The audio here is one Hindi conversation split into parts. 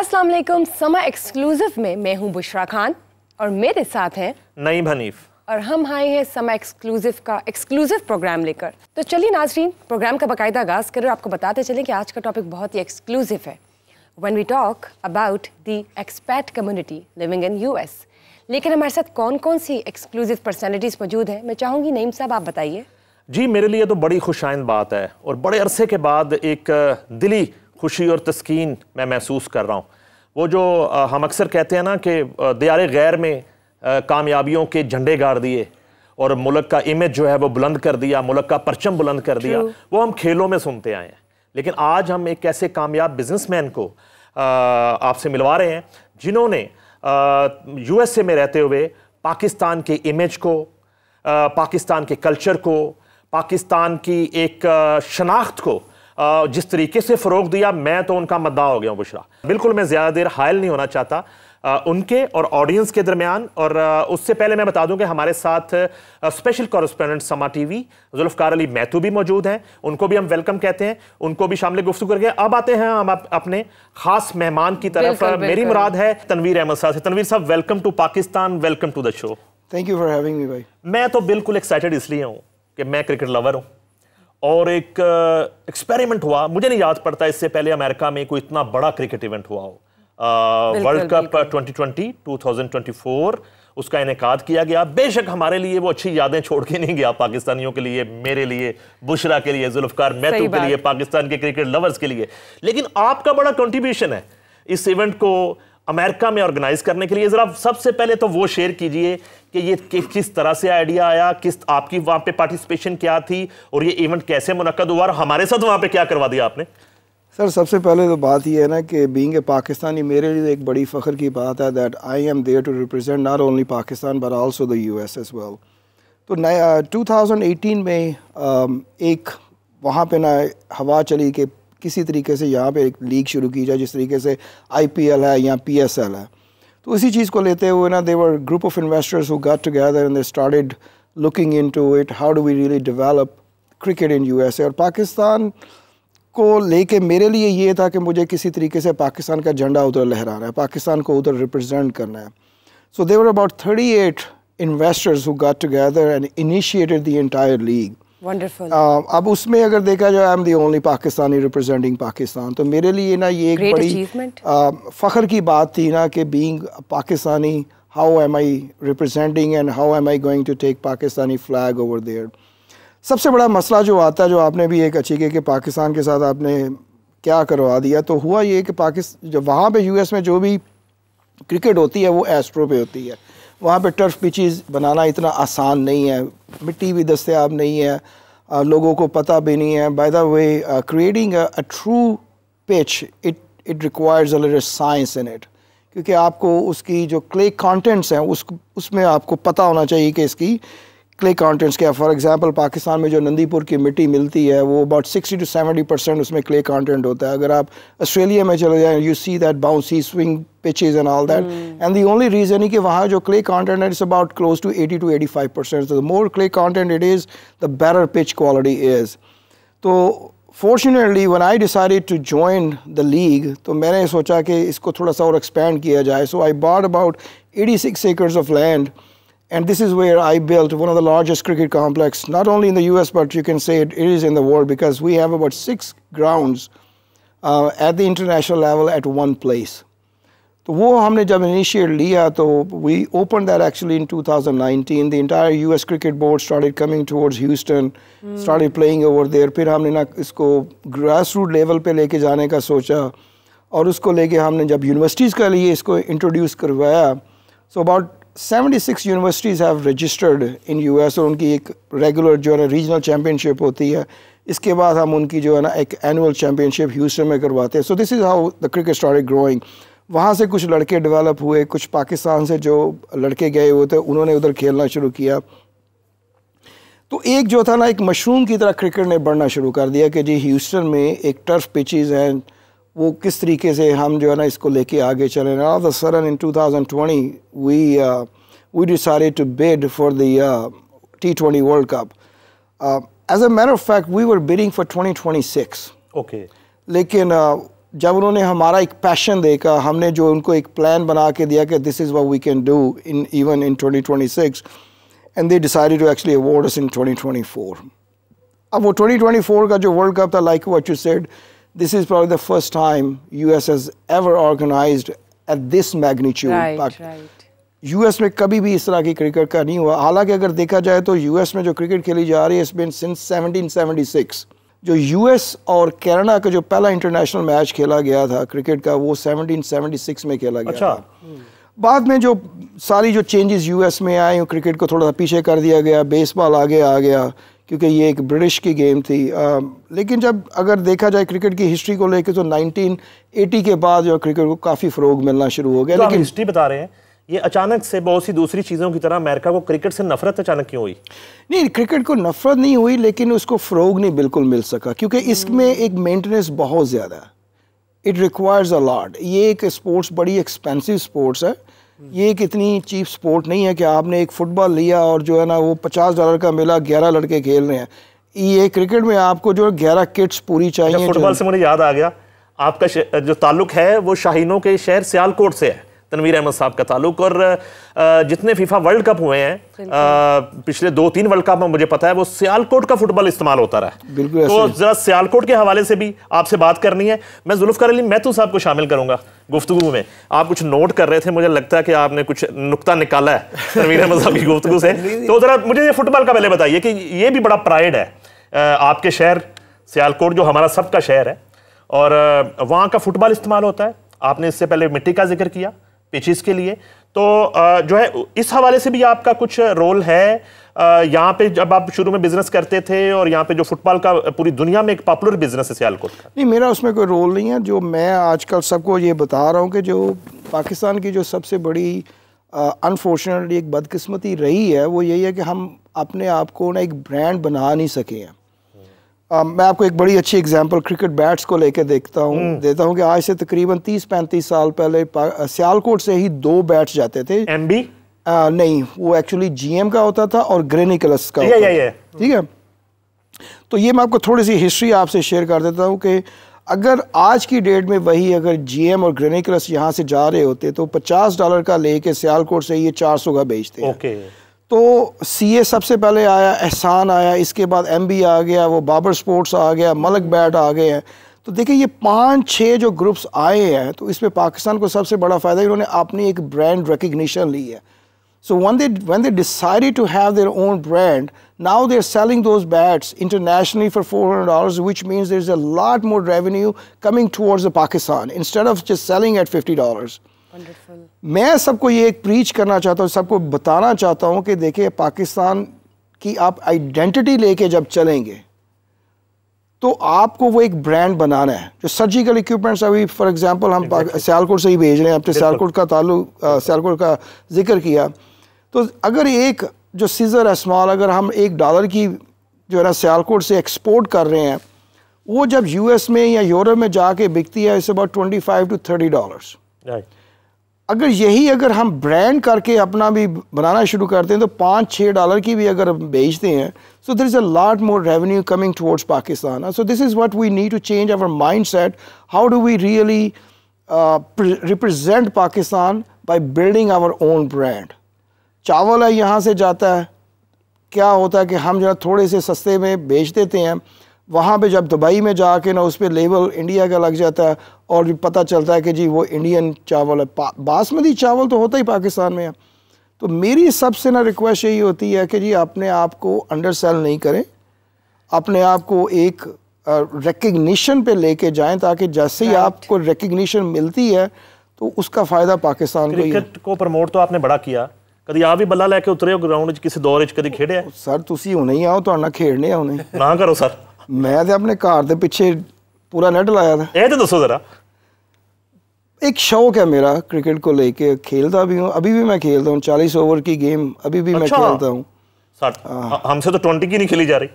अस्सलाम वालेकुम। समा एक्सक्लूसिव में मैं हूं बुशरा खान और मेरे साथ हैं नईम हनीफ और हम आए हैं समा एक्सक्लूसिव का एक्सक्लूसिव प्रोग्राम लेकर। तो चलिए नाजरीन, प्रोग्राम का बाकायदा आगाज़ करें। आपको बताते चलें कि आज का टॉपिक बहुत ही एक्सक्लूसिव है। When we talk about the expat community living in US. लेकिन हमारे साथ कौन कौन सी एक्सक्लूसिव पर्सनैलिटीज़ मौजूद हैं, मैं चाहूँगी नईम साहब आप बताइए। जी, मेरे लिए तो बड़ी खुशाइंद बात है और बड़े अरसे के बाद एक दिली खुशी और तस्कीन मैं महसूस कर रहा हूँ। वो जो हम अक्सर कहते हैं ना कि दियारे गैर में कामयाबियों के झंडे गाड़ दिए और मुल्क का इमेज जो है वो बुलंद कर दिया, मुल्क का परचम बुलंद कर दिया, वो हम खेलों में सुनते आए हैं। लेकिन आज हम एक ऐसे कामयाब बिजनेसमैन को आपसे मिलवा रहे हैं जिन्होंने यूएसए में रहते हुए पाकिस्तान के इमेज को, पाकिस्तान के कल्चर को, पाकिस्तान की एक शनाख्त को जिस तरीके से फ़रोग दिया, मैं तो उनका मद्दा हो गया हूँ बुशरा। बिल्कुल मैं ज़्यादा देर हायल नहीं होना चाहता उनके और ऑडियंस के दरमियान। और उससे पहले मैं बता दूं कि हमारे साथ स्पेशल कॉरेस्पोंडेंट समा टीवी जुल्फ़कार अली महतू भी मौजूद हैं। उनको भी हम वेलकम कहते हैं, उनको भी शामिल गुफ्तगू करके। अब आते हैं हम अपने खास मेहमान की तरफ। मेरी मुराद है तनवीर अहमद साहब से। तनवीर साहब, welcome to Pakistan, welcome to the show. Thank you for having me भाई। मैं तो बिल्कुल एक्साइटेड इसलिए हूँ कि मैं क्रिकेट लवर हूँ और एक एक्सपेरिमेंट हुआ, मुझे नहीं याद पड़ता इससे पहले अमेरिका में कोई इतना बड़ा क्रिकेट इवेंट हुआ हो। वर्ल्ड कप 2024 उसका इनेकाद किया गया। बेशक हमारे लिए वो अच्छी यादें छोड़ के नहीं गया, पाकिस्तानियों के लिए, मेरे लिए, बुशरा के लिए, जुल्फ़कार महतू के लिए, पाकिस्तान के क्रिकेट लवर्स के लिए। लेकिन आपका बड़ा कंट्रीब्यूशन है इस इवेंट को अमेरिका में ऑर्गेनाइज करने के लिए। जरा सबसे पहले तो वो शेयर कीजिए कि ये किस तरह से आइडिया आया, किस आपकी वहां पे पार्टिसिपेशन क्या थी और ये इवेंट कैसे मुनक्कद हुआ और हमारे साथ वहां पे क्या करवा दिया आपने। सर, सबसे पहले तो बात ये है ना कि बीइंग ए पाकिस्तानी मेरे लिए एक बड़ी फ़ख्र की बात है that I am there to represent not only Pakistan but also the US as well. तो 2018 में एक वहाँ पे ना हवा चली कि किसी तरीके से यहाँ पे एक लीग शुरू की जाए जिस तरीके से IPL है या PSL है। तो इसी चीज़ को लेते हुए ना there were group of investors who got together and they started looking into it, how do we really develop cricket in USA. और पाकिस्तान को लेके मेरे लिए ये था कि मुझे किसी तरीके से पाकिस्तान का झंडा उधर लहराना है, पाकिस्तान को उधर रिप्रेजेंट करना है। So there were about 38 investors who got together and initiated the entire league. Wonderful. अब उसमें अगर देखा जाए, I am the only Pakistani representing Pakistan. तो मेरे लिए ना ये एक बड़ी फ़ख्र की बात थी ना कि being Pakistani, how am I representing and how am I going to take Pakistani flag over there. सबसे बड़ा मसला जो आता है, जो आपने भी एक अच्छी कि पाकिस्तान के साथ आपने क्या करवा दिया, तो हुआ ये कि पाकिस्तान जब वहाँ पे यूएस में जो भी क्रिकेट होती है वो एस्ट्रो पे होती है। वहाँ पे टर्फ पिचेस बनाना इतना आसान नहीं है, मिट्टी भी दस्तयाब नहीं है, लोगों को पता भी नहीं है। By the way, creating a true pitch it requires a little science in it, क्योंकि आपको उसकी जो क्ले कंटेंट्स हैं उसमें आपको पता होना चाहिए कि इसकी क्ले कंटेंट्स क्या। फॉर एग्जांपल, पाकिस्तान में जो नंदीपुर की मिट्टी मिलती है वो अबाउट 60 to 70% उसमें क्ले कंटेंट होता है। अगर आप ऑस्ट्रेलिया में चले जाएं, you see that bouncy swing pitches and all that, and the only reason है कि वहाँ जो क्ले कंटेंट है it's about close to 80 to 85%। So the more clay content it is the better pitch quality is. तो fortunately when I decided to join the league, तो मैंने सोचा कि इसको थोड़ा सा और एक्सपैंड किया जाए। So I bought about 86 acres of land. And this is where I built one of the largest cricket complex, not only in the US, but you can say it is in the world, because we have about 6 grounds at the international level at one place. तो वो हमने जब इनिशिएट लिया तो we opened that actually in 2019. The entire US cricket board started coming towards Houston, started playing over there. फिर हमने ना इसको grassroots level पे लेके जाने का सोचा और उसको लेके हमने जब यूनिवर्सिटीज़ के लिए इसको इंट्रोड्यूस करवाया। So about 76 universities have registered in US और उनकी एक रेगुलर जो है ना रीजनल चैम्पियनशिप होती है। इसके बाद हम उनकी जो है ना एक एनुअल चैम्पियनशिप ह्यूस्टन में करवाते हैं। सो this is how the cricket started growing. वहाँ से कुछ लड़के डेवलप हुए, कुछ पाकिस्तान से जो लड़के गए हुए थे उन्होंने उधर खेलना शुरू किया। तो एक जो था ना एक मशरूम की तरह क्रिकेट ने बढ़ना शुरू कर दिया कि जी ह्यूस्टन में एक टर्फ पिचेस हैं, वो किस तरीके से हम जो है ना इसको लेके आगे चले। All of the sudden in 2020 we decided to bid for the T20 World Cup. As a matter of fact, we were bidding for 2026. Okay. लेकिन जब उन्होंने हमारा एक पैशन देखा, हमने जो उनको एक प्लान बना के दिया कि this is what we can do in even in 2026, and they decided to actually award us in 2024. अब वो 2024 का जो वर्ल्ड कप था, like what you said, this is probably the first time US has ever organised at this magnitude. US में कभी भी इस तरह की क्रिकेट का नहीं हुआ. हालांकि अगर देखा जाए तो यूएस में जो क्रिकेट खेली जा रही है, इट्स बीन सिंस 1776. जो यूएस और कनाडा का जो पहला इंटरनेशनल मैच खेला गया था क्रिकेट का, वो 1776 में खेला गया था. बाद में जो सारी जो चेंजेस यूएस में आए, क्रिकेट को थोड़ा सा पीछे कर दिया गया, बेसबॉल आगे आ गया क्योंकि ये एक ब्रिटिश की गेम थी. लेकिन जब अगर देखा जाए क्रिकेट की हिस्ट्री को लेकर तो 1980 के बाद जो क्रिकेट को काफ़ी फ़रोग मिलना शुरू हो गया. तो लेकिन हिस्ट्री बता रहे हैं, ये अचानक से बहुत सी दूसरी चीज़ों की तरह अमेरिका को क्रिकेट से नफरत अचानक क्यों हुई? नहीं, क्रिकेट को नफरत नहीं हुई, लेकिन उसको फ़रोग नहीं बिल्कुल मिल सका क्योंकि इसमें एक मेंटेनेंस बहुत ज़्यादा है. It requires a lot. ये एक स्पोर्ट्स बड़ी एक्सपेंसिव स्पोर्ट्स है. ये एक इतनी चीप स्पोर्ट नहीं है कि आपने एक फुटबॉल लिया और जो है ना वो $50 का मिला, 11 लड़के खेल रहे हैं. ये क्रिकेट में आपको जो 11 किट्स पूरी चाहिए. फुटबॉल से मुझे याद आ गया, आपका जो ताल्लुक है वो शाहीनों के शहर सियालकोट से है, तनवीर अहमद साहब का ताल्लुक. और जितने फीफा वर्ल्ड कप हुए हैं पिछले 2-3 वर्ल्ड कप में मुझे पता है वो सियालकोट का फुटबॉल इस्तेमाल होता रहा है. बिल्कुल. तो जरा सियालकोट के हवाले से भी आपसे बात करनी है. मैं जुल्फकार अली महतू साहब को शामिल करूंगा गुफ्तगू में. आप कुछ नोट कर रहे थे, मुझे लगता है कि आपने कुछ नुक्ता निकाला है तनवीर अहमद साहब की गुफ्तगू से. तो जरा मुझे ये फुटबॉल का पहले बताइए कि ये भी बड़ा प्राइड है आपके शहर सियालकोट, जो हमारा सबका शहर है, और वहाँ का फुटबॉल इस्तेमाल होता है. आपने इससे पहले मिट्टी का जिक्र किया पिचेस के लिए, तो जो है इस हवाले से भी आपका कुछ रोल है यहाँ पे, जब आप शुरू में बिजनेस करते थे, और यहाँ पे जो फुटबॉल का पूरी दुनिया में एक पॉपुलर बिजनेस है सियालकोट का? नहीं, मेरा उसमें कोई रोल नहीं है. जो मैं आजकल सबको ये बता रहा हूँ कि जो पाकिस्तान की जो सबसे बड़ी अनफॉर्चुनेटली एक बदकिस्मती रही है, वो यही है कि हम अपने आप को ना एक ब्रांड बना नहीं सके हैं. मैं आपको एक बड़ी अच्छी एग्जांपल क्रिकेट बैट्स को लेकर देता हूँ कि आज से तकरीबन 30-35 साल पहले सियालकोट से ही 2 बैट्स जाते थे. एमबी नहीं, वो एक्चुअली जीएम का होता था और ग्रेनिकलस का होता था. ठीक है. तो ये मैं आपको थोड़ी सी हिस्ट्री आपसे शेयर कर देता हूँ कि अगर आज की डेट में वही अगर जीएम और ग्रेनिकलस यहाँ से जा रहे होते तो $50 का लेके सियालकोट से ये 400 का बेचते हैं. तो सीए सबसे पहले आया, एहसान आया, इसके बाद एमबी आ गया, वो बाबर स्पोर्ट्स आ गया, मलक बैट आ गए हैं. तो देखिए ये 5-6 जो ग्रुप्स आए हैं, तो इसमें पाकिस्तान को सबसे बड़ा फ़ायदा है इन्होंने अपनी एक ब्रांड रिकग्निशन ली है. सो when they decided to have their own brand, now they're selling those bats internationally for $400, which means there's a lot more revenue coming towards the Pakistan instead of just selling at $50. मैं सबको ये एक प्रीच करना चाहता हूँ, सबको बताना चाहता हूँ कि देखिए पाकिस्तान की आप आइडेंटिटी लेके जब चलेंगे तो आपको वो एक ब्रांड बनाना है. जो सर्जिकल इक्विपमेंट्स अभी फॉर एग्जांपल हम सियालकोट से ही भेज रहे हैं, अपने सियालकोट का ताल्लुक सियालकोट का जिक्र किया, तो अगर एक जो सीजर है स्मॉल, अगर हम $1 की जो है ना सियालकोट से एक्सपोर्ट कर रहे हैं, वो जब यूएस में या यूरोप में जाके बिकती है इट्स अबाउट $25 to $30. अगर यही अगर हम ब्रांड करके अपना भी बनाना शुरू करते हैं तो $5-6 की भी अगर बेचते हैं, so there is a lot more revenue coming towards Pakistan. So this is what we need to change our mindset. How do we really represent Pakistan by building our own brand. चावल है यहाँ से जाता है, क्या होता है कि हम जो थोड़े से सस्ते में बेच देते हैं, वहाँ पे जब दुबई में जाके ना उस पर लेबल इंडिया का लग जाता है और पता चलता है कि जी वो इंडियन चावल है. बासमती चावल तो होता ही पाकिस्तान में है. तो मेरी सबसे ना रिक्वेस्ट यही होती है कि जी अपने आप को अंडरसेल नहीं करें, अपने आप को एक रिकग्निशन पे लेके जाएं, ताकि जैसे ही आपको रिकग्निशन मिलती है तो उसका फ़ायदा पाकिस्तान को ही है. क्रिकेट को प्रमोट तो आपने बड़ा किया, कभी आप भी बल्ला लेके उतरे हो ग्राउंड च किसी दौर च कभी खेड़े? सर तुसी हुणे ही आओ, तुहाडे नाल खेड़ने आ हुणे. ना करो सर, मैं तो अपने घर के पीछे पूरा नेट लाया था. ये तो दसो जरा. एक शौक है मेरा क्रिकेट को लेके, खेलता भी हूँ, अभी भी मैं खेलता हूँ 40 ओवर की गेम अभी भी मैं खेलता हूँ. हमसे तो 20 की नहीं खेली जा रही.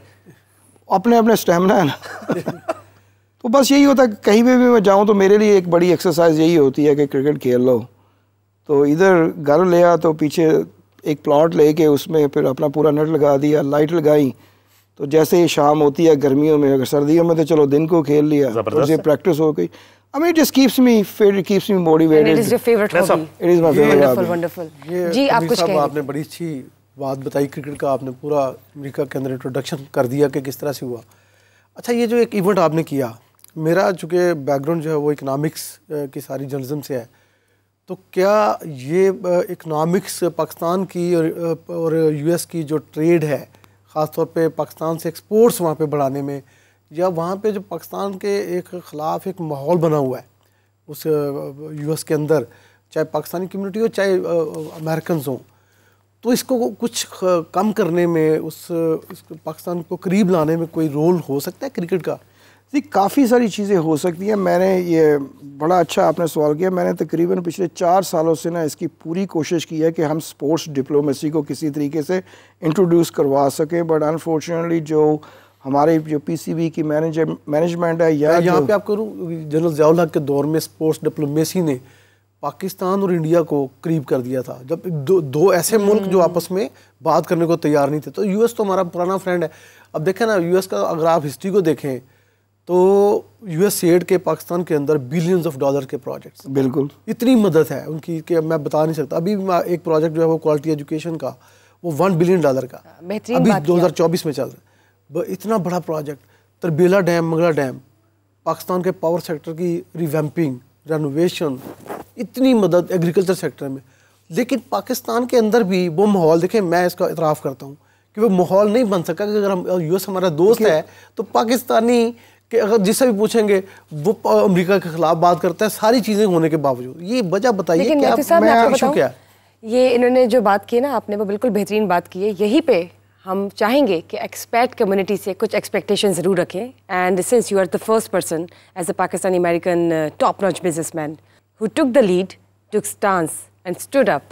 अपने अपने स्टेमिना है ना. तो बस यही होता है, कहीं पे भी मैं जाऊँ तो मेरे लिए एक बड़ी एक्सरसाइज यही होती है कि क्रिकेट खेल लो. तो इधर घर ले आ तो पीछे एक प्लॉट लेके उसमें फिर अपना पूरा नेट लगा दिया, लाइट लगाई, तो जैसे ही शाम होती है गर्मियों में, अगर सर्दियों में तो चलो दिन को खेल लिया, तो ये प्रैक्टिस हो गई. I mean, it just keeps me fit, it keeps me motivated. And it is your favorite hobby. It is my favorite hobby. Wonderful. जी आप कुछ कहेंगे? आपने बड़ी अच्छी बात बताई क्रिकेट का, आपने पूरा अमेरिका के अंदर इंट्रोडक्शन कर दिया कि किस तरह से हुआ। अच्छा, ये जो एक इवेंट आपने किया, मेरा चूँकि बैकग्राउंड जो है वो इकनॉमिक्स की सारी जर्नलिज्म से है, तो क्या ये इकनॉमिक्स पाकिस्तान की और यूएस की जो ट्रेड है, ख़ास तौर पे पाकिस्तान से एक्सपोर्ट्स वहाँ पे बढ़ाने में, या वहाँ पे जो पाकिस्तान के एक ख़िलाफ़ एक माहौल बना हुआ है उस यूएस के अंदर, चाहे पाकिस्तानी कम्युनिटी हो चाहे अमेरिकन हों, तो इसको कुछ कम करने में, इसको पाकिस्तान को करीब लाने में कोई रोल हो सकता है क्रिकेट का? जी, काफ़ी सारी चीज़ें हो सकती हैं। मैंने ये बड़ा अच्छा आपने सवाल किया। मैंने तकरीबन पिछले 4 सालों से ना इसकी पूरी कोशिश की है कि हम स्पोर्ट्स डिप्लोमेसी को किसी तरीके से इंट्रोड्यूस करवा सकें, बट अनफॉर्चुनेटली जो हमारे जो पीसीबी की मैनेजमेंट है, या यहाँ पे आप करूँ, जनरल ज़ियाउल हक के दौर में स्पोर्ट्स डिप्लोमेसी ने पाकिस्तान और इंडिया को करीब कर दिया था, जब दो ऐसे मुल्क जो आपस में बात करने को तैयार नहीं थे। तो यूएस तो हमारा पुराना फ्रेंड है। अब देखें ना, यूएस का अगर आप हिस्ट्री को देखें तो यूएसएड के पाकिस्तान के अंदर बिलियंस ऑफ डॉलर के प्रोजेक्ट्स, बिल्कुल इतनी मदद है उनकी कि मैं बता नहीं सकता। अभी एक प्रोजेक्ट जो है वो क्वालिटी एजुकेशन का, वो $1 बिलियन का अभी 2024 में चल रहा है। इतना बड़ा project, Tarbela dam, Mangla dam, Pakistan के पावर सेक्टर की रिवैम्पिंग, रेनोवेशन, इतनी मदद एग्रीकल्चर सेक्टर में। लेकिन पाकिस्तान के अंदर भी वो माहौल देखें, मैं इसका इतराफ़ करता हूँ कि वो माहौल नहीं बन सका कि अगर हम यूएस हमारा दोस्त है तो पाकिस्तानी कि अगर जिससे भी पूछेंगे वो अमेरिका के खिलाफ बात करता है, सारी चीज़ें होने के बावजूद। ये वजह बताइए कि आप इशू क्या? ये इन्होंने जो बात की है ना आपने, वो बिल्कुल बेहतरीन बात की है। यहीं पे हम चाहेंगे कि एक्सपैट कम्युनिटी से कुछ एक्सपेक्टेशन ज़रूर रखें। And since you are the first person as a Pakistani American top notch businessman who took the lead, took stance and stood up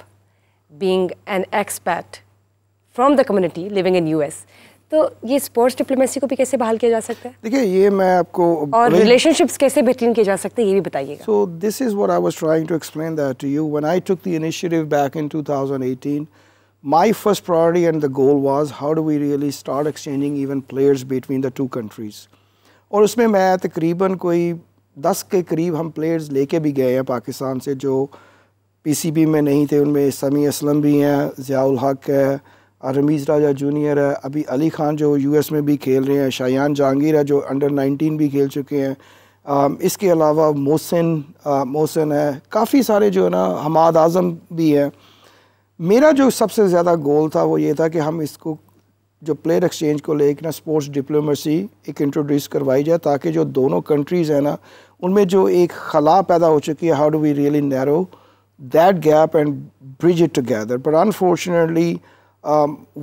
being an expat from the community living in US, तो ये स्पोर्ट्स डिप्लोमेसी को भी कैसे बहाल किया जा सकता है? देखिए, ये मैं आपको, और रिलेशनशिप्स कैसे बेहतरीन किए जा सकते हैं ये भी बताइएगा। So this is what I was trying to explain that to you. When I took the initiative back in 2018, my first priority and the goal was how do we really start exchanging even players between the two countries. और उसमें मैं तकरीबन कोई 10 के करीब हम प्लेयर्स लेके भी गए हैं पाकिस्तान से जो पीसीबी में नहीं थे। उनमें समी असलम भी हैं, ज़ियाउल हक है, रमीज़ राजा जूनियर है, अभी अली खान जो यूएस में भी खेल रहे हैं, शायान जहांगीर है जो अंडर 19 भी खेल चुके हैं, इसके अलावा मोहसिन है, काफ़ी सारे जो है ना, हमाद आज़म भी है। मेरा जो सबसे ज़्यादा गोल था वो ये था कि हम इसको जो प्लेयर एक्सचेंज को लेकर ना स्पोर्ट्स डिप्लोमेसी एक इंट्रोड्यूस करवाई जाए, ताकि जो दोनों कंट्रीज़ हैं ना उनमें जो एक खला पैदा हो चुकी है, how do we really narrow that gap and bridge it together. But unfortunately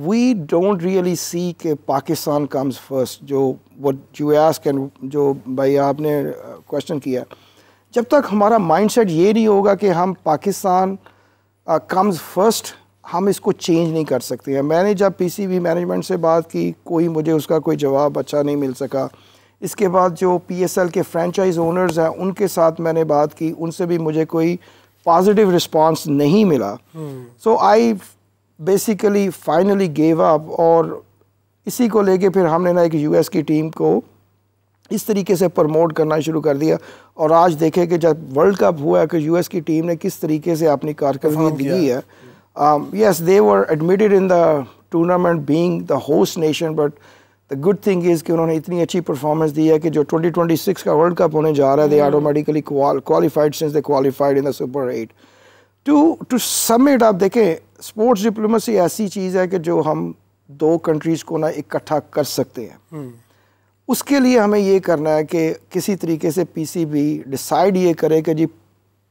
we don't really see कि पाकिस्तान comes first, जो what you ask and जो भाई आपने क्वेश्चन किया, जब तक हमारा माइंडसेट ये नहीं होगा कि हम पाकिस्तान comes first, हम इसको चेंज नहीं कर सकते हैं। मैंने जब पीसीबी मैनेजमेंट से बात की, मुझे उसका कोई जवाब अच्छा नहीं मिल सका। इसके बाद जो पीएसएल के फ्रेंचाइज ओनर्स हैं उनके साथ मैंने बात की, उनसे भी मुझे कोई पॉजिटिव रिस्पांस नहीं मिला। So I basically finally gave up, और इसी को लेके फिर हमने ना एक यूएस की टीम को इस तरीके से प्रमोट करना शुरू कर दिया। और आज देखें कि जब वर्ल्ड कप हुआ कि यूएस की टीम ने किस तरीके से अपनी कारकर्दगी दी है। Yes, they were admitted in the tournament being the host nation, but the good thing is कि उन्होंने इतनी अच्छी परफॉर्मेंस दी है कि जो 2026 का वर्ल्ड कप होने जा रहा है, they automatically qualified since they qualified in the super 8। To sum it, आप देखें स्पोर्ट्स डिप्लोमेसी ऐसी चीज़ है कि जो हम दो कंट्रीज़ को ना इकट्ठा कर सकते हैं। उसके लिए हमें ये करना है कि किसी तरीके से पीसीबी डिसाइड ये करे कि जी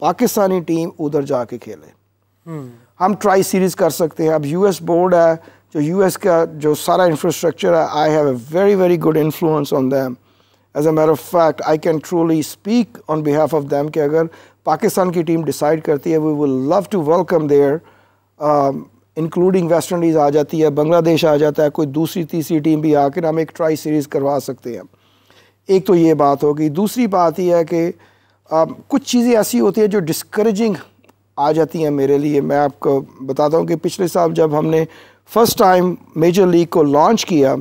पाकिस्तानी टीम उधर जाके खेले। हम ट्राई सीरीज़ कर सकते हैं। अब यूएस बोर्ड है, जो यूएस का जो सारा इंफ्रास्ट्रक्चर है, I have a very very good influence on them. As a matter of fact I can truly speak on behalf of them कि अगर पाकिस्तान की टीम डिसाइड करती है, we will love to welcome there, including West Indies आ जाती है, बांग्लादेश आ जाता है, कोई दूसरी तीसरी टीम भी आकर हम एक ट्राई सीरीज़ करवा सकते हैं। एक तो ये बात होगी। दूसरी बात यह है कि कुछ चीज़ें ऐसी होती हैं जो डिस्करेजिंग आ जाती हैं मेरे लिए। मैं आपको बताता हूँ कि पिछले साल जब हमने फर्स्ट टाइम मेजर लीग को लॉन्च किया,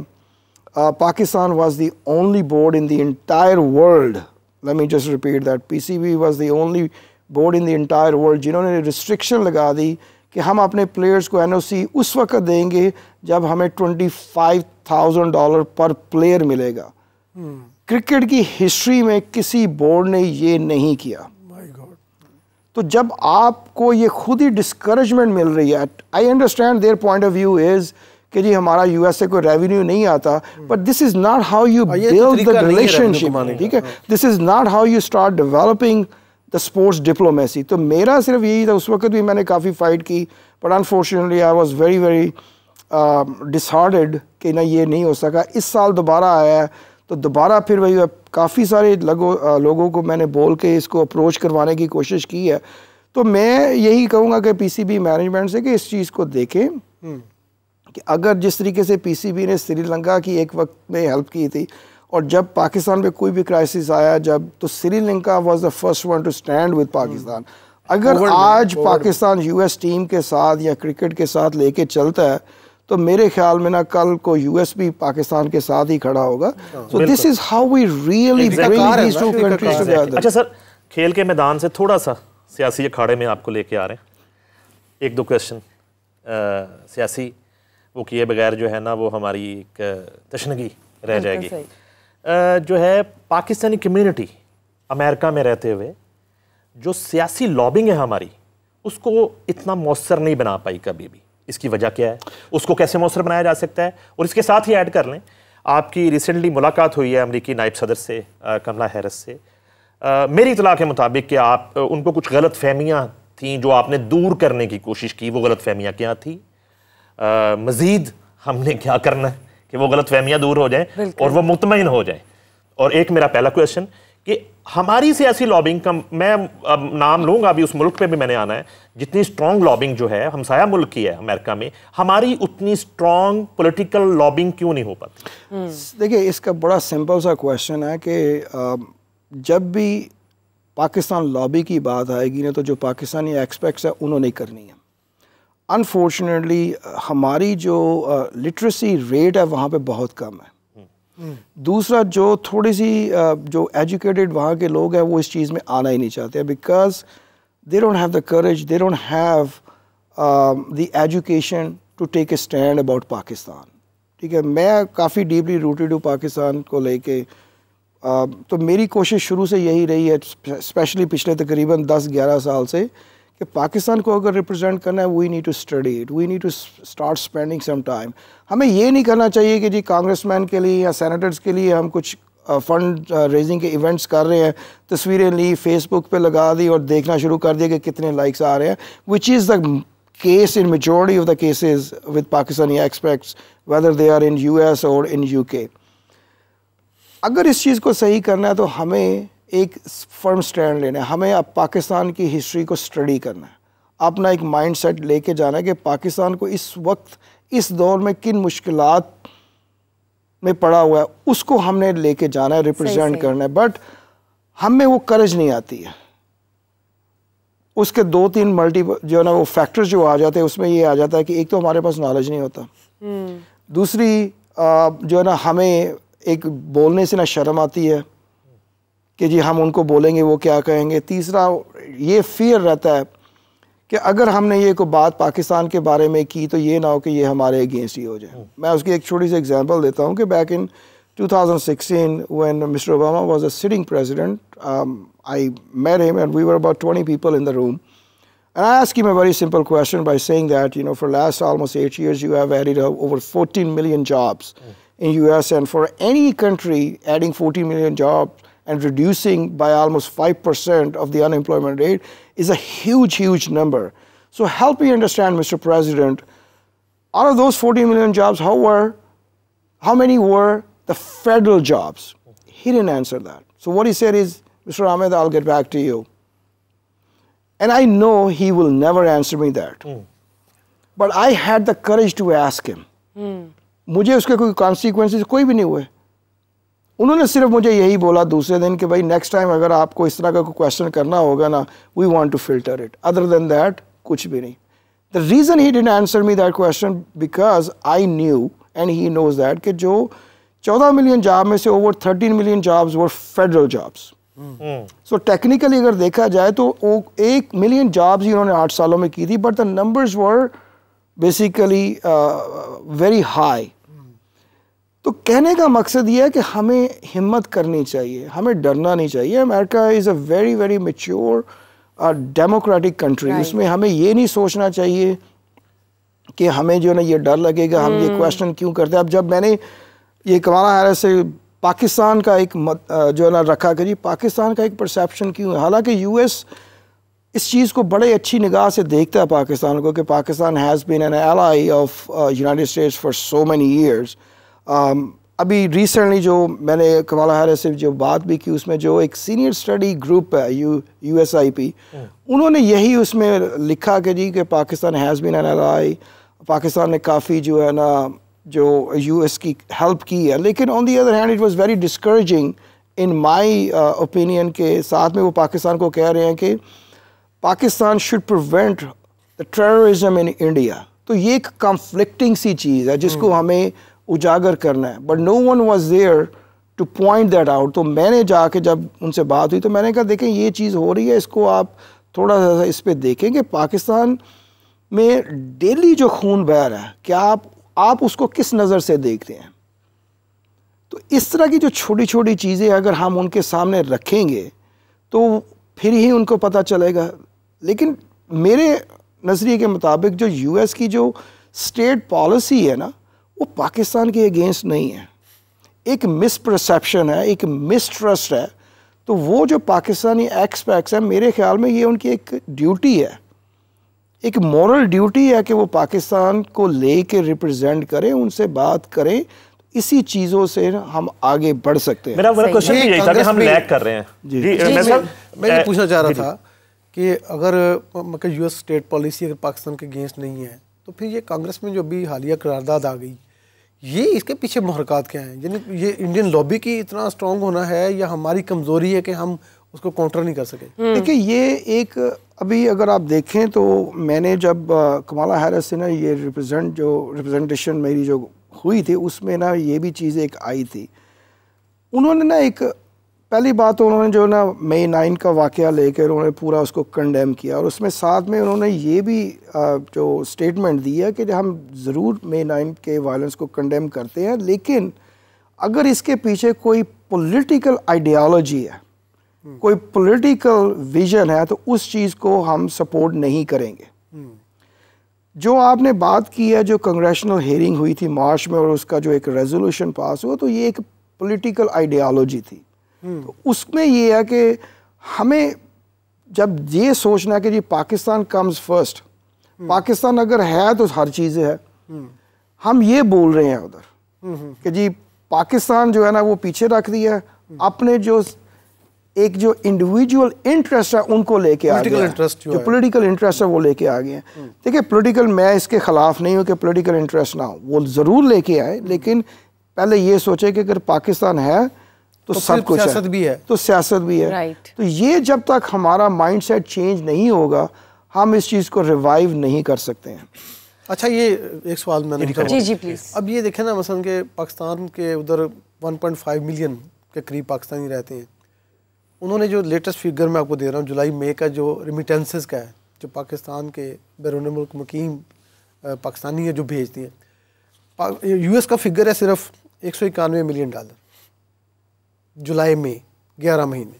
Pakistan was the only board in the entire world let me just repeat that, PCB was the only board in the entire world जिन्होंने restriction लगा दी कि हम अपने players को NOC उस वक्त देंगे जब हमें $25,000 पर player मिलेगा। क्रिकेट की हिस्ट्री में किसी बोर्ड ने ये नहीं किया। तो जब आपको ये खुद ही डिस्करेजमेंट मिल रही है, I understand their point of view is कि जी हमारा यूएस से कोई रेवेन्यू नहीं आता, but this is not how you build the relationship, ठीक है, this is not how you start developing the sports diplomacy. तो मेरा सिर्फ यही था, उस वक्त भी मैंने काफ़ी फाइट की, but unfortunately I was very very disheartened कि ना ये नहीं हो सका। इस साल दोबारा आया है तो दोबारा फिर वही काफ़ी सारे लोगों को मैंने बोल के इसको अप्रोच करवाने की कोशिश की है। तो मैं यही कहूँगा कि पीसीबी मैनेजमेंट से कि इस चीज़ को देखें कि अगर जिस तरीके से पीसीबी ने श्रीलंका की एक वक्त में हेल्प की थी, और जब पाकिस्तान पे कोई भी क्राइसिस आया जब, तो Sri Lanka was the first one two stand with Pakistan. अगर आज पाकिस्तान यूएस टीम के साथ या क्रिकेट के साथ लेके चलता है तो मेरे ख्याल में ना कल को यूएस भी पाकिस्तान के साथ ही खड़ा होगा। So this is how we really bring these two countries together. अच्छा सर, खेल के मैदान से थोड़ा सा सियासी अखाड़े में आपको लेके आ रहे हैं। एक दो क्वेश्चन सियासी वो किए बगैर जो है ना वो हमारी एक तशनगी रह जाएगी। जो है पाकिस्तानी कम्युनिटी अमेरिका में रहते हुए जो सियासी लॉबिंग है हमारी, उसको इतना मौसर नहीं बना पाई कभी भी। इसकी वजह क्या है, उसको कैसे मौसर बनाया जा सकता है? और इसके साथ ही ऐड कर लें, आपकी रिसेंटली मुलाकात हुई है अमेरिकी नायब सदर से, कमला हैरिस से। मेरी इतला के मुताबिक कि आप उनको कुछ गलत फहमियाँ थीं जो आपने दूर करने की कोशिश की। वो गलत फहमियाँ क्या थी? मज़ीद हमने क्या करना है कि वो गलत फहमियाँ दूर हो जाएं और वो मुतमईन हो जाएं? और एक मेरा पहला क्वेश्चन कि हमारी सियासी लॉबिंग का, मैं अब नाम लूँगा, अभी उस मुल्क पे भी मैंने आना है, जितनी स्ट्रॉन्ग लॉबिंग जो है हमसाया मुल्क की है अमेरिका में, हमारी उतनी स्ट्रॉन्ग पॉलिटिकल लॉबिंग क्यों नहीं हो पाती? देखिए, इसका बड़ा सिंपल सा क्वेश्चन है कि जब भी पाकिस्तान लॉबी की बात आएगी ना, तो जो पाकिस्तानी एक्सपेक्ट्स है उन्होंने करनी है। अनफॉर्चुनेटली हमारी जो लिटरेसी रेट है वहाँ पे बहुत कम है। दूसरा, जो थोड़ी सी जो एजुकेटेड वहाँ के लोग हैं वो इस चीज़ में आना ही नहीं चाहते, because they don't have the courage, they don't have the education to take a stand about Pakistan. ठीक है, मैं काफ़ी डीपली रूटेड हूँ पाकिस्तान को लेके, तो मेरी कोशिश शुरू से यही रही है, स्पेशली पिछले तकरीबन 10-11 साल से, कि पाकिस्तान को अगर रिप्रेजेंट करना है, we need to study it, we need to start spending some time. हमें ये नहीं करना चाहिए कि जी कांग्रेसमैन के लिए या सेनेटर्स के लिए हम कुछ फंड रेजिंग के इवेंट्स कर रहे हैं, तस्वीरें ली, फेसबुक पे लगा दी और देखना शुरू कर दिया कि कितने लाइक्स आ रहे हैं, which is the case in majority of the cases with Pakistani expats, whether they are in US और इन यूके। अगर इस चीज़ को सही करना है तो हमें एक फर्म स्टैंड लेना है, हमें अब पाकिस्तान की हिस्ट्री को स्टडी करना है, अपना एक माइंड सेट लेके जाना है कि पाकिस्तान को इस वक्त इस दौर में किन मुश्किलात में पड़ा हुआ है, उसको हमने लेके जाना है, रिप्रेजेंट करना है। बट हमें वो करेज नहीं आती है। उसके 2-3 मल्टी जो है ना वो फैक्टर्स जो आ जाते हैं, उसमें ये आ जाता है कि एक तो हमारे पास नॉलेज नहीं होता, दूसरी जो है ना हमें एक बोलने से ना शर्म आती है कि जी हम उनको बोलेंगे वो क्या कहेंगे, तीसरा ये फियर रहता है कि अगर हमने ये कोई बात पाकिस्तान के बारे में की तो ये ना हो कि ये हमारे अगेंस्ट ही हो जाए। मैं उसकी एक छोटी सी एग्जांपल देता हूँ कि back in 2016 when Mr. Obama was a sitting president, I met him and we were about 20 people in the room, and I asked him a very simple question by saying that, you know, for last almost 8 years you have added over 14 million jobs in US, and for any country adding 14 million jobs and reducing by almost 5% of the unemployment rate is a huge, huge number. So help me understand, Mr. President, out of those 14 million jobs, how many were the federal jobs? He didn't answer that. So what he said is, Mr. Ahmed, I'll get back to you. And I know he will never answer me that. But I had the courage to ask him. मुझे उसके कोई consequences कोई भी नहीं हुए। उन्होंने सिर्फ मुझे यही बोला दूसरे दिन कि भाई नेक्स्ट टाइम अगर आपको इस तरह का कोई क्वेश्चन करना होगा ना, we want to filter it, other than that कुछ भी नहीं। The reason he didn't answer me that question because I knew and he knows that कि जो 14 मिलियन जॉब में से over 13 million jobs were federal jobs. So technically अगर देखा जाए तो 1 मिलियन जॉब्स इन्होंने 8 सालों में की थी, but the numbers were basically very high. तो कहने का मकसद ये है कि हमें हिम्मत करनी चाहिए, हमें डरना नहीं चाहिए। America is a very very mature democratic country. उसमें हमें ये नहीं सोचना चाहिए कि हमें जो है ना ये डर लगेगा, हम ये क्वेश्चन क्यों करते हैं। अब जब मैंने ये कमाला हैरिस से पाकिस्तान का एक जो है ना रखा कि जी पाकिस्तान का एक परसेप्शन क्यों है, हालांकि यूएस इस चीज़ को बड़े अच्छी निगाह से देखता है पाकिस्तान को, कि Pakistan has been an ally of United States for so many years. अभी रिसेंटली जो मैंने कमाला हैरिस से जो बात भी की, उसमें जो एक सीनियर स्टडी ग्रुप है USIP, उन्होंने यही उसमें लिखा कि जी कि Pakistan has been an ally, Pakistan ने काफ़ी जो है ना जो US की हेल्प की है। लेकिन on the other hand it was very discouraging in my opinion के साथ में वो पाकिस्तान को कह रहे हैं कि Pakistan should prevent the terrorism in India. तो ये एक कॉन्फ्लिक्टिंग सी चीज़ है जिसको हमें उजागर करना है, but no one was there to point that out. तो मैंने जाके जब उनसे बात हुई तो मैंने कहा देखें ये चीज़ हो रही है, इसको आप थोड़ा सा इस पर देखें कि पाकिस्तान में डेली जो खून बह रहा है, क्या आप उसको किस नज़र से देखते हैं। तो इस तरह की जो छोटी छोटी चीज़ें अगर हम उनके सामने रखेंगे तो फिर ही उनको पता चलेगा। लेकिन मेरे नज़रिए के मुताबिक जो US की जो स्टेट पॉलिसी है ना, वो पाकिस्तान के अगेंस्ट नहीं है। एक मिसपरसेप्शन है, एक मिसट्रस्ट है। तो वो जो पाकिस्तानी एक्सपेक्ट्स हैं, मेरे ख्याल में ये उनकी एक ड्यूटी है, एक मॉरल ड्यूटी है कि वो पाकिस्तान को लेके रिप्रेजेंट करें, उनसे बात करें। इसी चीज़ों से हम आगे बढ़ सकते हैं। मेरा क्वेश्चन यही था कि हम लैग कर रहे हैं। मैं ये पूछना चाह रहा था कि अगर US स्टेट पॉलिसी अगर पाकिस्तान के अगेंस्ट नहीं है, तो फिर ये कांग्रेस में जो अभी हालिया करारदाद आ गई, ये इसके पीछे मुहरकात क्या हैं? यानी ये इंडियन लॉबी की इतना स्ट्रांग होना है या हमारी कमज़ोरी है कि हम उसको काउंटर नहीं कर सके? देखिए ये एक अभी अगर आप देखें तो मैंने जब कमाला हैरिस से ना ये रिप्रेजेंटेशन मेरी जो हुई थी, उसमें ना ये भी चीज़ एक आई थी। उन्होंने ना एक पहली बात तो उन्होंने जो ना May 9 का वाक़या लेकर उन्होंने पूरा उसको कंडेम किया, और उसमें साथ में उन्होंने ये भी जो स्टेटमेंट दिया कि हम ज़रूर May 9 के वायलेंस को कंडेम करते हैं, लेकिन अगर इसके पीछे कोई पॉलिटिकल आइडियोलॉजी है, कोई पॉलिटिकल विजन है, तो उस चीज़ को हम सपोर्ट नहीं करेंगे। जो आपने बात की है, जो कांग्रेशनल हियरिंग हुई थी मार्च में और उसका जो एक रेजोल्यूशन पास हुआ, तो ये एक पॉलिटिकल आइडियोलॉजी थी। तो उसमें ये है कि हमें जब ये सोचना कि जी पाकिस्तान कम्स फर्स्ट, पाकिस्तान अगर है तो हर चीज़ है। हम ये बोल रहे हैं उधर कि जी पाकिस्तान जो है ना वो पीछे रख दिया, अपने जो इंडिविजुअल इंटरेस्ट है उनको लेके आ गए, जो पॉलिटिकल इंटरेस्ट है वो लेके आ गए हैं। देखिए पॉलिटिकल, मैं इसके खिलाफ नहीं हूँ कि पॉलिटिकल इंटरेस्ट ना हो, वो ज़रूर लेके आए, लेकिन पहले ये सोचे कि अगर पाकिस्तान है तो सब कुछ है, सियासत भी है, तो सियासत भी है। Right. तो ये जब तक हमारा माइंडसेट चेंज नहीं होगा, हम इस चीज़ को रिवाइव नहीं कर सकते हैं। अच्छा, ये एक सवाल मैंने जी प्लीज। अब ये देखें ना, मसलन के पाकिस्तान के उधर 1.5 मिलियन के करीब पाकिस्तानी रहते हैं। उन्होंने जो लेटेस्ट फिगर मैं आपको दे रहा हूँ, जुलाई मई का जो रिमिटेंसेस का है, जो पाकिस्तान के बैरून मुल्क मुकीम पाकिस्तानी है जो भेजती हैं, US का फिगर है सिर्फ $191 मिलियन जुलाई में 11 महीने।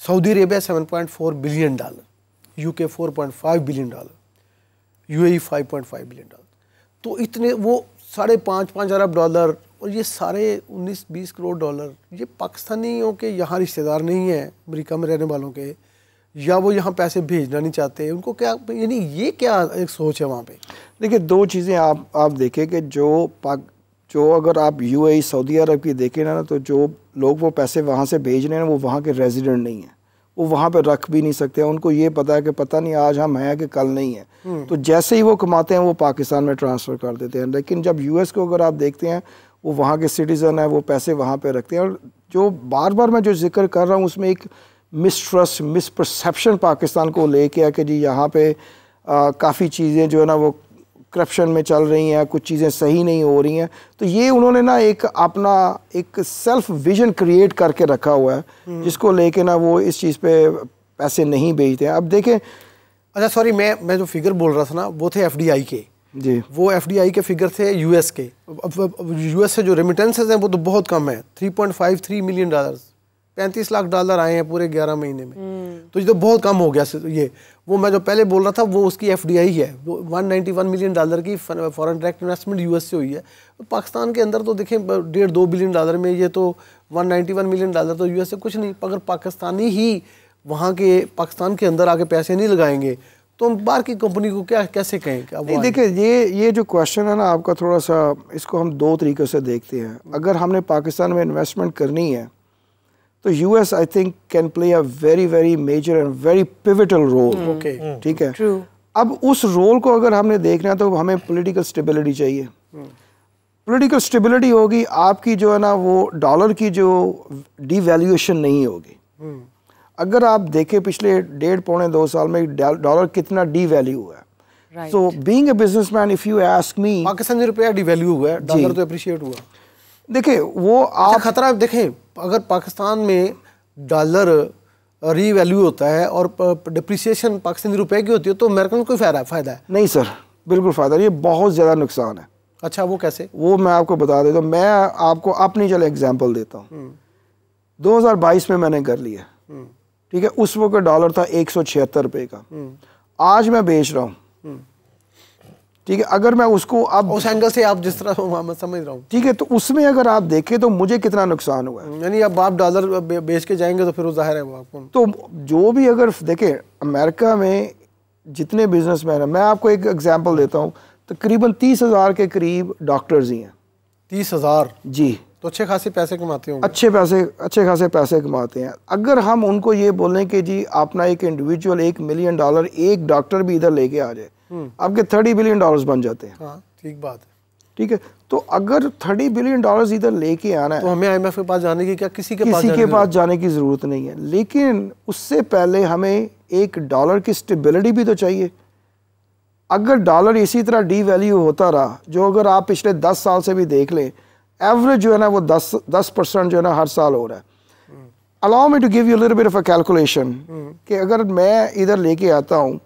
Saudi Arabia $7.4 billion, UK $4.5 billion, UAE $5.5 billion. तो इतने वो $5.5 अरब डॉलर, और ये सारे 19-20 करोड़ डॉलर ये पाकिस्तानियों के यहाँ रिश्तेदार नहीं हैं, अमेरिका में रहने वालों के, या वो यहाँ पैसे भेजना नहीं चाहते, उनको क्या, यानी ये क्या एक सोच है वहाँ पे? देखिए दो चीज़ें आप देखें कि जो अगर आप UAE सऊदी अरब की देखें ना, तो जो लोग वो पैसे वहाँ से भेज रहे हैं वो वहाँ के रेजिडेंट नहीं हैं, वो वहाँ पे रख भी नहीं सकते। उनको ये पता है कि पता नहीं आज हम हैं कि कल नहीं है, तो जैसे ही वो कमाते हैं वो पाकिस्तान में ट्रांसफ़र कर देते हैं। लेकिन जब US को अगर आप देखते हैं, वो वहाँ के सिटीज़न है, वो पैसे वहाँ पे रखते हैं। और जो बार बार मैं जो जिक्र कर रहा हूँ उसमें एक मिसट्रस्ट, मिसपरसेप्शन पाकिस्तान को लेके है कि जी यहाँ पे काफ़ी चीज़ें जो है ना वो करप्शन में चल रही हैं, कुछ चीज़ें सही नहीं हो रही हैं, तो ये उन्होंने ना एक अपना एक सेल्फ विजन क्रिएट करके रखा हुआ है जिसको लेके ना वो इस चीज़ पे पैसे नहीं भेजते हैं। अब देखें, अच्छा सॉरी, मैं जो फिगर बोल रहा था ना वो थे एफडीआई के जी, वो एफडीआई के फिगर थे यूएस के। अब यूएस से जो रेमिटेंसेज हैं वो तो बहुत कम है, $3.53 मिलियन, $35 लाख आए हैं पूरे 11 महीने में। तो ये तो बहुत कम हो गया। ये वो मैं जो पहले बोल रहा था वो उसकी एफडीआई है, वो $191 मिलियन की फॉरेन डायरेक्ट इन्वेस्टमेंट यूएस से हुई है। तो पाकिस्तान के अंदर तो देखें $1.5-2 बिलियन में ये तो $191 मिलियन तो यूएस से कुछ नहीं। अगर पाकिस्तानी ही वहाँ के पाकिस्तान के अंदर आके पैसे नहीं लगाएंगे तो हम बाहर की कंपनी को क्या कैसे कहें? देखिए ये जो क्वेश्चन है ना आपका, थोड़ा सा इसको हम दो तरीक़ों से देखते हैं। अगर हमने पाकिस्तान में इन्वेस्टमेंट करनी है तो US I think can play a very very major and very pivotal role. Okay, ठीक है। अब उस रोल को अगर हमने देखना है तो हमें पॉलिटिकल स्टेबिलिटी चाहिए। पॉलिटिकल स्टेबिलिटी होगी आपकी जो है ना, वो डॉलर की जो डिवैल्यूएशन नहीं होगी। अगर आप देखें पिछले 1.5-2 साल में डॉलर कितना डिवैल्यू हुआ है। So being a businessman, if you ask me, Pakistani रुपया डिवैल्यू हुआ है, डॉलर तो अप्रिशिएट हुआ। देखिए वो आप खतरा देखें, अगर पाकिस्तान में डॉलर रीवैल्यू होता है और डिप्रिसिएशन पाकिस्तानी रुपए की होती है तो अमेरिकन को कोई फायदा है? नहीं सर, बिल्कुल फ़ायदा नहीं, ये बहुत ज़्यादा नुकसान है। अच्छा, वो कैसे? वो मैं आपको बता देता हूँ। मैं आपको अपनी चलो एग्जांपल देता हूँ। 2022 में मैंने कर लिया, ठीक है। उस वक्त डॉलर था 176 रुपए का, आज मैं बेच रहा हूँ, ठीक है। अगर मैं उसको अब उस एंगल से आप जिस तरह मैं समझ रहा हूँ, ठीक है, तो उसमें अगर आप देखें तो मुझे कितना नुकसान हुआ है। यानी अब आप डॉलर बेच के जाएंगे तो फिर वो जाहिर है वो आपको तो जो भी अगर देखें अमेरिका में जितने बिजनेसमैन हैं, मैं आपको एक एग्जांपल देता हूँ, तकरीबन 30,000 के करीब डॉक्टर्स ही हैं। 30,000? जी, तो अच्छे खासे पैसे कमाते होंगे। अच्छे खासे पैसे कमाते हैं। अगर हम उनको ये बोलें कि जी अपना एक इंडिविजुअल $1 मिलियन एक डॉक्टर भी इधर लेके आ जाए, आपके $30 बिलियन बन जाते हैं। हाँ, ठीक बात है। ठीक है, तो अगर $30 बिलियन इधर लेके आना है तो हमें IMF के पास जाने की क्या किसी के पास जाने की ज़रूरत नहीं है। लेकिन उससे पहले हमें एक डॉलर की स्टेबिलिटी भी तो चाहिए। अगर डॉलर इसी तरह डीवैल्यू होता रहा, जो अगर आप पिछले 10 साल से भी देख लें, एवरेज जो है ना वो 10% जो है ना हर साल हो रहा है। Allow me to give you little bit of a calculation कि अगर मैं इधर लेके आता हूँ,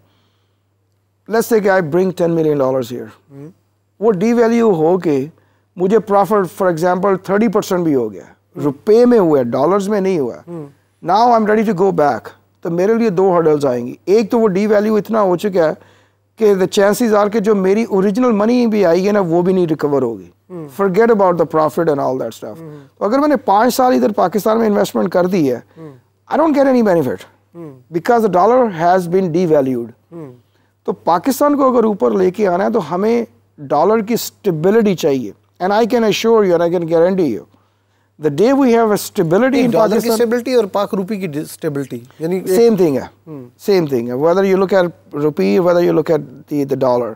लेट्स से कि आई ब्रिंग $10 मिलियन हियर, वो डीवैल्यू हो के मुझे प्रॉफिट फॉर एग्जांपल 30% भी हो गया, रुपए में हुआ, डॉलर्स में नहीं हुआ। Now I am ready to go back, तो मेरे लिए 2 हर्डल्स आएंगी। एक तो वो डीवैल्यू इतना हो चुका है कि द चांसेस आर कि जो मेरी ओरिजिनल मनी भी आई है ना वो भी नहीं रिकवर होगी। Forget about the profit and all that stuff. तो अगर मैंने 5 साल इधर पाकिस्तान में इन्वेस्टमेंट कर दी है, I don't get any benefit because the dollar has been devalued. तो पाकिस्तान को अगर ऊपर लेके आना है तो हमें डॉलर की स्टेबिलिटी चाहिए। And I can assure you and I can guarantee you the day we have a stability in dollar की Pakistan, स्टेबिलिटी और पाक रुपए की स्टेबिलिटी यानी same thing है, same thing है, whether you look at rupee whether you look at the dollar।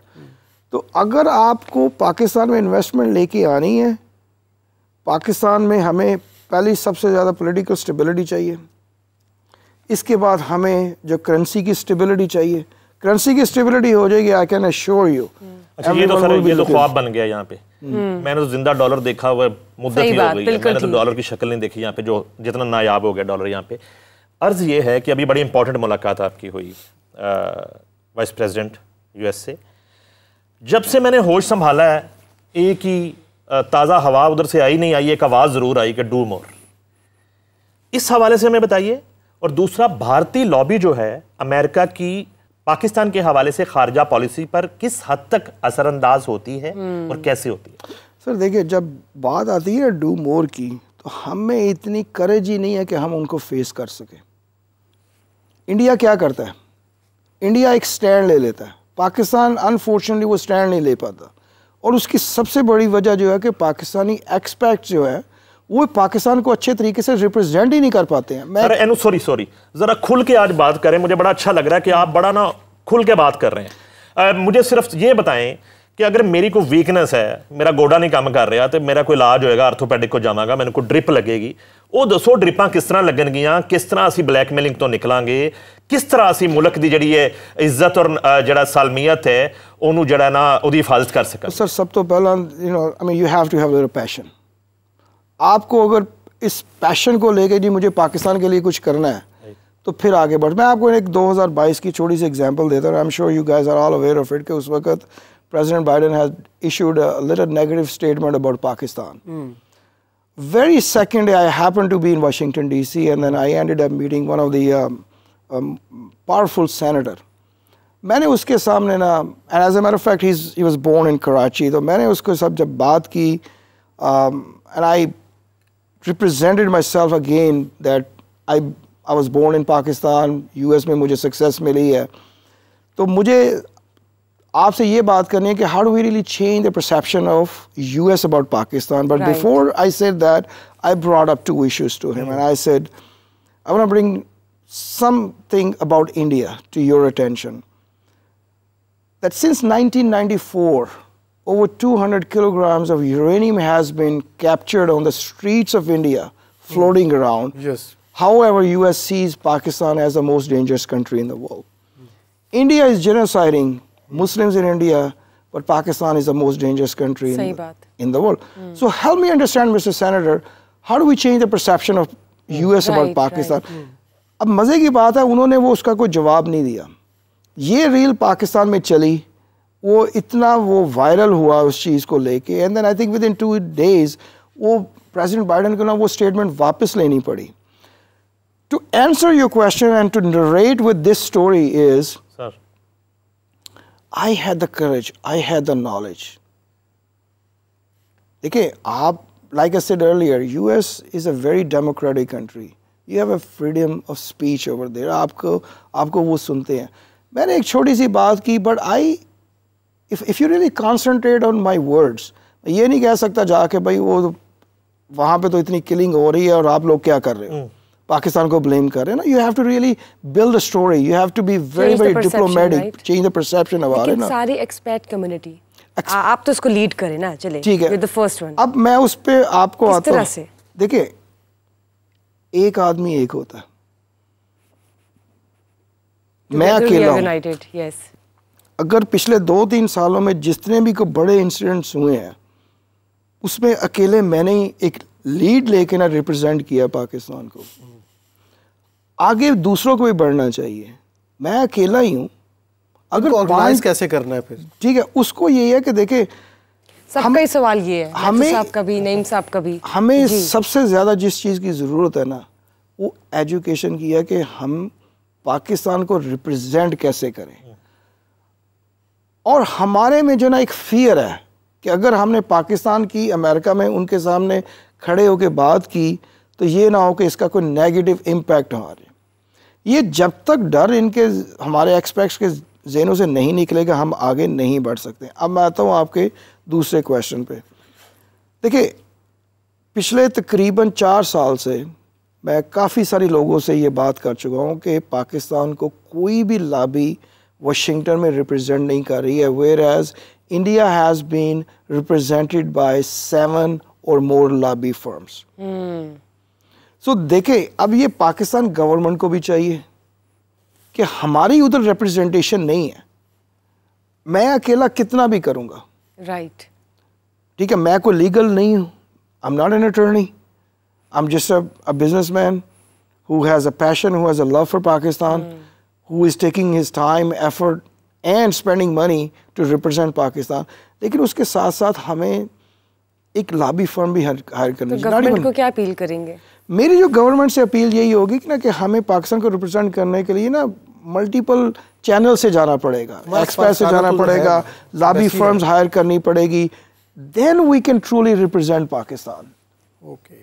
तो अगर आपको पाकिस्तान में इन्वेस्टमेंट लेके आनी है, पाकिस्तान में हमें पहली सबसे ज़्यादा पॉलिटिकल स्टेबिलिटी चाहिए। इसके बाद हमें जो करेंसी की स्टेबिलिटी चाहिए, करेंसी की स्टेबिलिटी हो जाएगी, आई कैन अश्योर यू। अच्छा, ये तो सर ये तो ख्वाब बन गया यहाँ पे। मैंने तो जिंदा डॉलर देखा हुआ मुद्दत ही हो गई है, मैंने तो डॉलर की शक्ल नहीं देखी यहाँ पे, जो जितना नायाब हो गया डॉलर यहाँ पे। अर्ज ये है कि अभी बड़ी इंपॉर्टेंट मुलाकात आपकी हुई वाइस प्रेसिडेंट यूएस से। जब से मैंने होश संभाला है, एक ही ताज़ा हवा उधर से आई नहीं आई, एक आवाज़ ज़रूर आई कि डू मोर। इस हवाले से हमें बताइए। और दूसरा, भारतीय लॉबी जो है अमेरिका की पाकिस्तान के हवाले से खारजा पॉलिसी पर किस हद तक असरअंदाज होती है और कैसे होती है? सर देखिए, जब बात आती है डू मोर की, तो हमें इतनी करेज ही नहीं है कि हम उनको फेस कर सकें। इंडिया क्या करता है? इंडिया एक स्टैंड ले लेता है, पाकिस्तान अनफॉर्चुनेटली वो स्टैंड नहीं ले पाता। और उसकी सबसे बड़ी वजह जो है कि पाकिस्तानी एक्सपर्ट जो है वो पाकिस्तान को अच्छे तरीके से रिप्रेजेंट ही नहीं कर पाते हैं। मैं सॉरी जरा खुल के आज बात करें, मुझे बड़ा अच्छा लग रहा है कि आप बड़ा ना खुल के बात कर रहे हैं। मुझे सिर्फ ये बताएं कि अगर मेरी कोई वीकनेस है, मेरा गोडा नहीं काम कर रहा, तो मेरा कोई इलाज होएगा, आर्थोपेडिक को जावांगा, मैंने को ड्रिप लगेगी, ਉਹ ਦੱਸੋ ਡ੍ਰਿਪਾਂ ਕਿਸ ਤਰ੍ਹਾਂ ਲੱਗਣਗੀਆਂ, ਕਿਸ ਤਰ੍ਹਾਂ ਅਸੀਂ ਬਲੈਕਮੇਲਿੰਗ ਤੋਂ ਨਿਕਲਾਂਗੇ, ਕਿਸ ਤਰ੍ਹਾਂ ਅਸੀਂ ਮੁਲਕ ਦੀ ਜਿਹੜੀ ਹੈ ਇੱਜ਼ਤ ਔਰ ਜਿਹੜਾ ਸਾਲਮੀਅਤ ਹੈ ਉਹਨੂੰ ਜਿਹੜਾ ਨਾ ਉਹਦੀ ਹਿਫਾਜ਼ਤ ਕਰ ਸਕਾਂ। सर सब तो पहला you have to have a passion। आपको अगर इस पैशन को लेके जी मुझे पाकिस्तान के लिए कुछ करना है तो फिर आगे बढ़। मैं आपको एक 2022 की छोटी सी एग्जांपल देता हूँ। I am sure you guys are all aware of it कि उस वक्त president Biden has issued a little negative statement about Pakistan. Very second day I happened to be in Washington DC and then I ended up meeting one of the powerful senator। मैंने उसके सामने ना, and as a matter of fact he was born in Karachi, तो मैंने उसके साथ जब बात की and I represented myself again that I was born in Pakistan, US में मुझे success मिली है, तो मुझे आपसे ये बात करनी है कि how do we really change the perception of US about Pakistan। But before I said that, I brought up two issues to him and I said, I want to bring something about India to your attention। That since 1994, over 200 kilograms of uranium has been captured on the streets of India, floating around। Yes। However, US sees Pakistan as the most dangerous country in the world। India is genociding Muslims in India, but Pakistan is the most dangerous country in the world। So help me understand, Mr. Senator, how do we change the perception of US about Pakistan? अब मज़े की बात है, उन्होंने वो उसका कोई जवाब नहीं दिया। ये रील पाकिस्तान में चली, वो इतना वो वायरल हुआ उस चीज़ को लेके, and then I think within 2 days वो प्रेसिडेंट बाइडेन को ना वो स्टेटमेंट वापस लेनी पड़ी। To answer your question and to narrate with this story is, I had the courage, I had the knowledge। देखिए आप, like I said earlier, US is a very democratic country। You have a freedom of speech over there। आपको वो सुनते हैं। मैंने एक छोटी सी बात की, but if you really concentrate on my words, ये नहीं कह सकता जाके भाई वो वहाँ पे तो इतनी किलिंग हो रही है और आप लोग क्या कर रहे हो, पाकिस्तान को ब्लेम कर रहे हैं ना। You have to really build a story, you have to be very very diplomatic, change the perception about it ना। सारी एक्सपेट कम्युनिटी आप तो उसको लीड करें ना, चले ठीक है, द फर्स्ट वन। अब मैं उस पे आपको किस आता तरह हूं। से? देखिए, एक आदमी एक होता है, मैं अकेला हूं। yes। अगर पिछले 2-3 सालों में जितने भी कोई बड़े इंसिडेंट्स हुए हैं उसमें अकेले मैंने एक लीड लेके ना रिप्रेजेंट किया पाकिस्तान को। आगे दूसरों को भी बढ़ना चाहिए, मैं अकेला ही हूँ। अगर ऑर्गेनाइज कैसे करना है फिर? ठीक है, उसको यही है कि देखे सबका ही सवाल ये है, हमें साहब का भी, नईम साहब का भी, हमें सबसे ज़्यादा जिस चीज़ की ज़रूरत है ना वो एजुकेशन की है कि हम पाकिस्तान को रिप्रेजेंट कैसे करें। और हमारे में जो ना एक फियर है कि अगर हमने पाकिस्तान की अमेरिका में उनके सामने खड़े होकर बात की तो ये ना हो कि इसका कोई नेगेटिव इम्पैक्ट हमारे, ये जब तक डर इनके हमारे एक्सपर्ट्स के ज़हनों से नहीं निकलेगा हम आगे नहीं बढ़ सकते। अब मैं आता हूँ आपके दूसरे क्वेश्चन पे। देखिए, पिछले तकरीबन 4 साल से मैं काफ़ी सारे लोगों से ये बात कर चुका हूँ कि पाकिस्तान को कोई भी लॉबी वाशिंगटन में रिप्रेजेंट नहीं कर रही है, whereas India has been represented by 7 or more lobby firms। So देखें, अब ये पाकिस्तान गवर्नमेंट को भी चाहिए कि हमारी उधर रिप्रेजेंटेशन नहीं है, मैं अकेला कितना भी करूँगा। राइट, ठीक है, मैं कोई लीगल नहीं हूँ, I am not an attorney, I am just a businessman who has a passion, who has a love for Pakistan, who is taking his time, effort and spending money to represent Pakistan। लेकिन उसके साथ साथ हमें एक लॉबी फर्म भी हायर करनी चाहिए। गवर्नमेंट को क्या अपील करेंगे? मेरी जो गवर्नमेंट से अपील यही होगी कि ना कि हमें पाकिस्तान को रिप्रेजेंट करने के लिए ना मल्टीपल चैनल से जाना पड़ेगा, एक्सप्रेस से जाना पड़ेगा, लॉबी फर्म्स हायर करनी पड़ेगी, then we can truly represent Pakistan. Okay,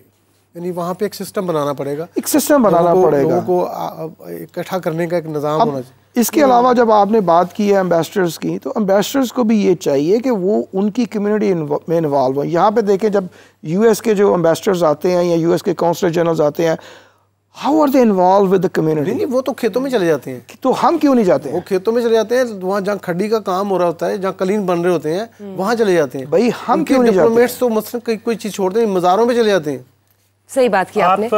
यानी वहाँ पे एक सिस्टम बनाना पड़ेगा, एक सिस्टम बनाना पड़ेगा, लोगों को इकट्ठा करने का एक निज़ाम होना चाहिए। इसके अलावा जब आपने बात की है एम्बेसडर्स की, तो एम्बेसडर्स को भी ये चाहिए कि वो उनकी कम्युनिटी में इन्वॉल्व हो। यहाँ पे देखें, जब यूएस के जो एम्बेसडर्स आते हैं या यूएस के काउंसलर जनरल्स आते हैं, how are they involve with the community? नहीं, वो तो खेतों में चले जाते हैं। तो हम क्यों नहीं जाते? वो खेतों में चले जाते हैं, वहाँ जहाँ खड्डी का काम हो रहा होता है, जहाँ कलीन बन रहे होते हैं, वहाँ चले जाते हैं। भाई हम क्यों नहीं जाते? डिप्लोमेट्स तो मतलब कोई चीज़ छोड़ते हैं, मज़ारों में चले जाते हैं। सही बात की आपने।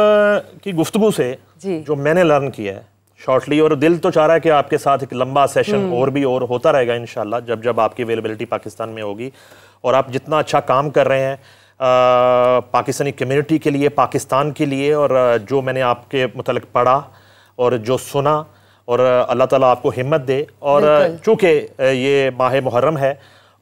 की गुफ्तगू से जो मैंने लर्न किया है शॉर्टली, और दिल तो चाह रहा है कि आपके साथ एक लंबा सेशन और भी और होता रहेगा इंशाल्लाह, जब जब आपकी अवेलेबिलिटी पाकिस्तान में होगी। और आप जितना अच्छा काम कर रहे हैं पाकिस्तानी कम्युनिटी के लिए, पाकिस्तान के लिए, और जो मैंने आपके मुतल्लिक़ पढ़ा और जो सुना, और अल्लाह ताला आपको हिम्मत दे। और चूँकि ये माह मुहर्रम है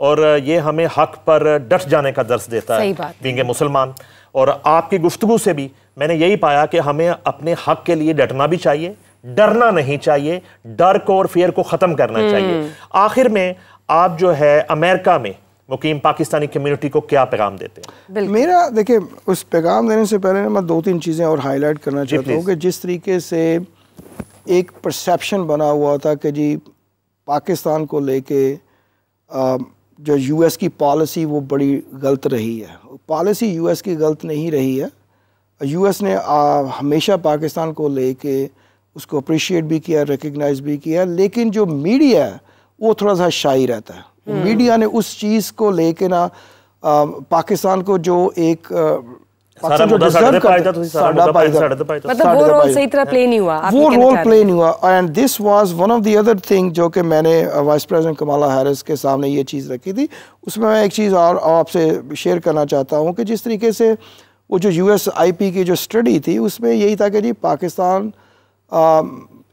और ये हमें हक पर डट जाने का दर्स देता है बीइंग मुसलमान, और आपकी गुफ्तगू से भी मैंने यही पाया कि हमें अपने हक के लिए डटना भी चाहिए, डरना नहीं चाहिए, डर को और फियर को ख़त्म करना चाहिए। आखिर में आप जो है अमेरिका में मुकीम पाकिस्तानी कम्युनिटी को क्या पैगाम देते हैं? मेरा देखिए, उस पैगाम देने से पहले मैं 2-3 चीज़ें और हाईलाइट करना चाहता हूँ कि जिस तरीके से एक परसेप्शन बना हुआ था कि जी पाकिस्तान को लेके जो यूएस की पॉलिसी वो बड़ी गलत रही है। पॉलिसी यूएस की गलत नहीं रही है। यूएस ने हमेशा पाकिस्तान को लेके उसको अप्रिशिएट भी किया, रिकग्नाइज भी किया, लेकिन जो मीडिया है वो थोड़ा सा शाई रहता है। मीडिया ने उस चीज़ को लेके ना पाकिस्तान को जो एक वो रोल सही तरह प्ले नहीं हुआ, वो रोल प्ले नहीं हुआ। And this was one of the other thing जो कि मैंने वाइस प्रेसिडेंट कमाला हैरिस के सामने ये चीज़ रखी थी। उसमें मैं एक चीज़ और आपसे शेयर करना चाहता हूँ कि जिस तरीके से वो जो USIP की जो स्टडी थी उसमें यही था कि जी पाकिस्तान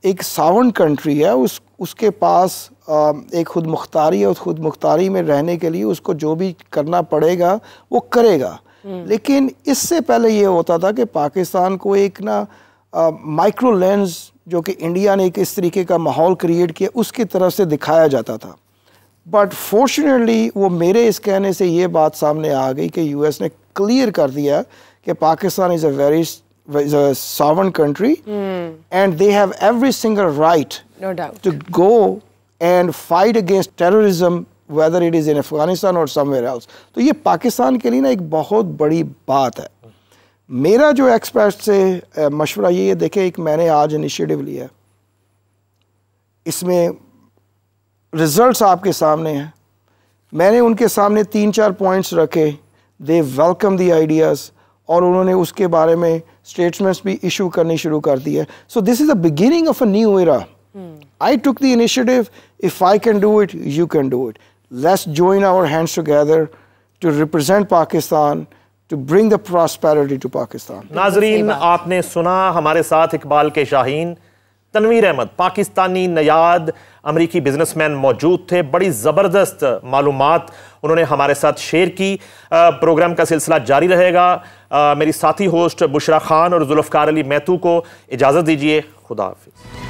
एक सावन कंट्री है, उसके पास एक खुद मुख्तारी है, उस खुद मुख्तारी में रहने के लिए उसको जो भी करना पड़ेगा वो करेगा। लेकिन इससे पहले ये होता था कि पाकिस्तान को एक ना माइक्रो लेंस जो कि इंडिया ने एक इस तरीके का माहौल क्रिएट किया उसकी तरफ से दिखाया जाता था। बट फॉर्चुनेटली वो मेरे इस कहने से ये बात सामने आ गई कि यूएस ने क्लियर कर दिया कि Pakistan is a very sovereign country and they have every single right to go and fight against terrorism whether it is in Afghanistan or somewhere else। तो ये पाकिस्तान के लिए ना एक बहुत बड़ी बात है। मेरा जो एक्सपर्ट से मशवरा ये देखे, एक मैंने आज इनिशिएटिव लिया, इसमें रिजल्ट्स आपके सामने हैं। मैंने उनके सामने 3-4 पॉइंट्स रखे, दे वेलकम द आइडियाज़, और उन्होंने उसके बारे में स्टेटमेंट्स भी इशू करनी शुरू कर दी है। So this is the beginning of a new era. I took the initiative, if I can do it you can do it. Let's join our hands together to represent Pakistan, to bring the prosperity to Pakistan. नाजरीन, आपने सुना, हमारे साथ इकबाल के शाहीन, तनवीर अहमद, पाकिस्तानी नयाद अमरीकी बिजनेसमैन मौजूद थे। बड़ी ज़बरदस्त मालूमात उन्होंने हमारे साथ शेयर की। प्रोग्राम का सिलसिला जारी रहेगा। मेरी साथी होस्ट बुशरा खान और जुल्फ़कार अली मैतू को इजाज़त दीजिए। खुदा हाफिज़।